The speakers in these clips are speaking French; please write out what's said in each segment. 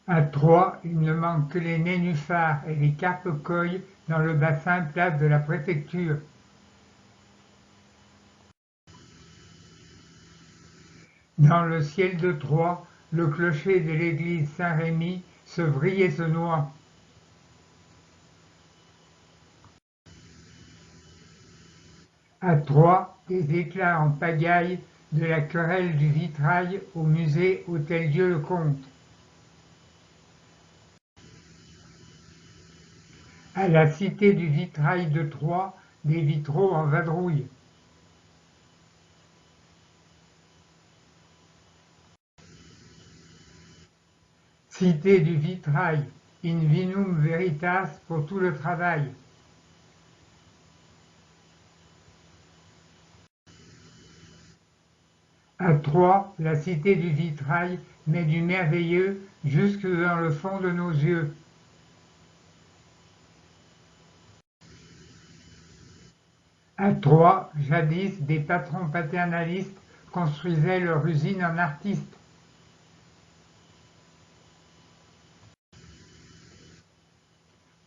À Troyes, il ne manque que les nénuphars et les carpe-koi dans le bassin place de la préfecture. Dans le ciel de Troyes, le clocher de l'église Saint-Rémy se vrille et se noie. À Troyes, des éclats en pagaille de la querelle du vitrail au musée Hôtel-Dieu-le-Comte. À la cité du vitrail de Troyes, des vitraux en vadrouille. Cité du vitrail, in vinum veritas pour tout le travail. À Troyes, la cité du vitrail met du merveilleux jusque dans le fond de nos yeux. À Troyes, jadis, des patrons paternalistes construisaient leur usine en artistes.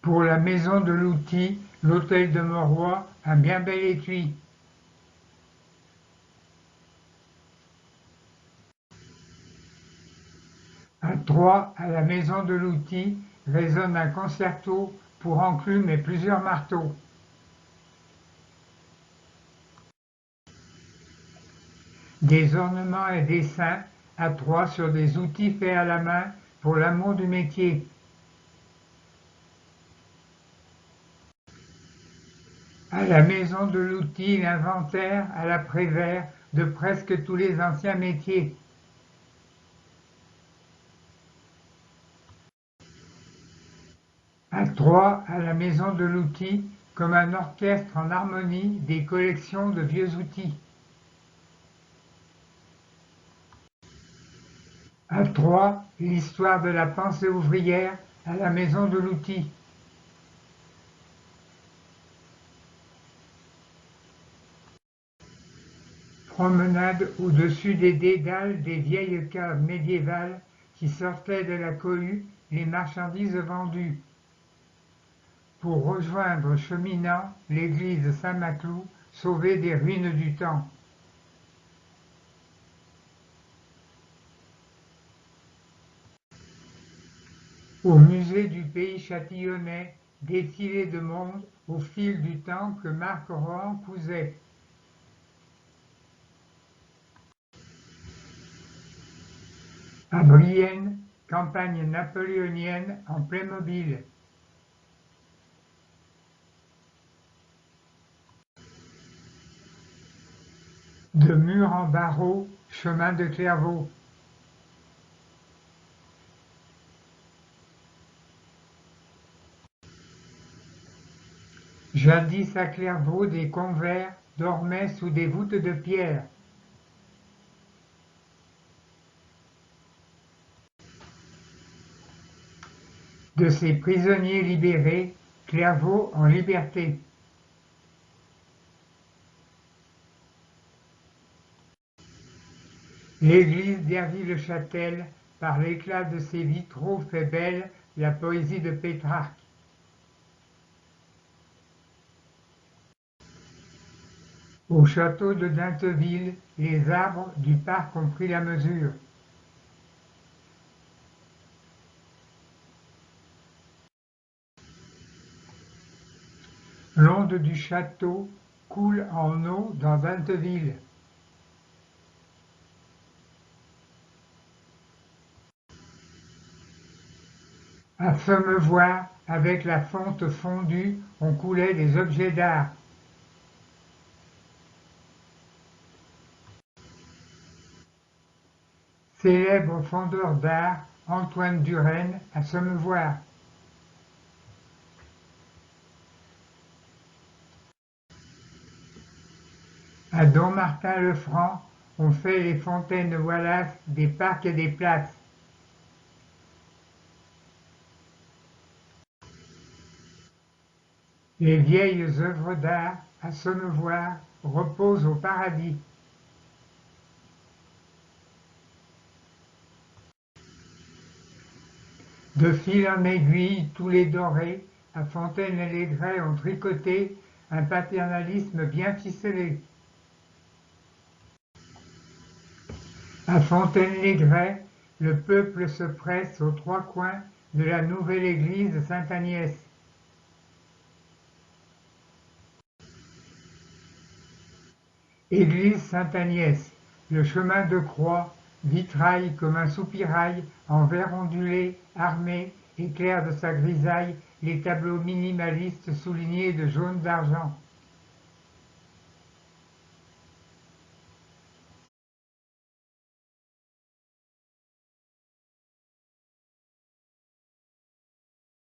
Pour la maison de l'outil, l'hôtel de Mauroy, un bien bel étui. À Troyes, à la maison de l'outil, résonne un concerto pour enclume et plusieurs marteaux. Des ornements et dessins à Troyes sur des outils faits à la main pour l'amour du métier. À la maison de l'outil, l'inventaire à l'après-vert de presque tous les anciens métiers. À Troyes, à la maison de l'outil, comme un orchestre en harmonie, des collections de vieux outils. À Troyes, l'histoire de la pensée ouvrière à la maison de l'outil. Promenade au-dessus des dédales des vieilles caves médiévales qui sortaient de la cohue les marchandises vendues. Pour rejoindre cheminant l'église Saint-Maclou sauvée des ruines du temps. Au musée du pays châtillonnais, défilé de monde au fil du temps que Marc Rohan cousait. À Brienne, campagne napoléonienne en Playmobil. De Murs en barreaux, chemin de Clairvaux. Jadis à Clairvaux, des convers dormaient sous des voûtes de pierre. De ces prisonniers libérés, Clairvaux en liberté. L'église d'Herville-le-Châtel, par l'éclat de ses vitraux, fait belle la poésie de Pétrarque. Au château de Dinteville, les arbres du parc ont pris la mesure. L'onde du château coule en eau dans Dinteville. À Femmevois, avec la fonte fondue, on coulait des objets d'art. Célèbre fondeur d'art, Antoine Duresne, à Sommevoire. À Dommartin-le-Franc, on fait les fontaines Wallace des parcs et des places. Les vieilles œuvres d'art, à Sommevoire, reposent au paradis. De fil en aiguille, tous les dorés, à Fontaine-les-Grais ont tricoté un paternalisme bien ficelé. À Fontaine-les-Grais, le peuple se presse aux trois coins de la nouvelle église Sainte-Agnès. Église Sainte-Agnès, le chemin de croix, vitrail comme un soupirail, en verre ondulé, armé, éclaire de sa grisaille les tableaux minimalistes soulignés de jaune d'argent.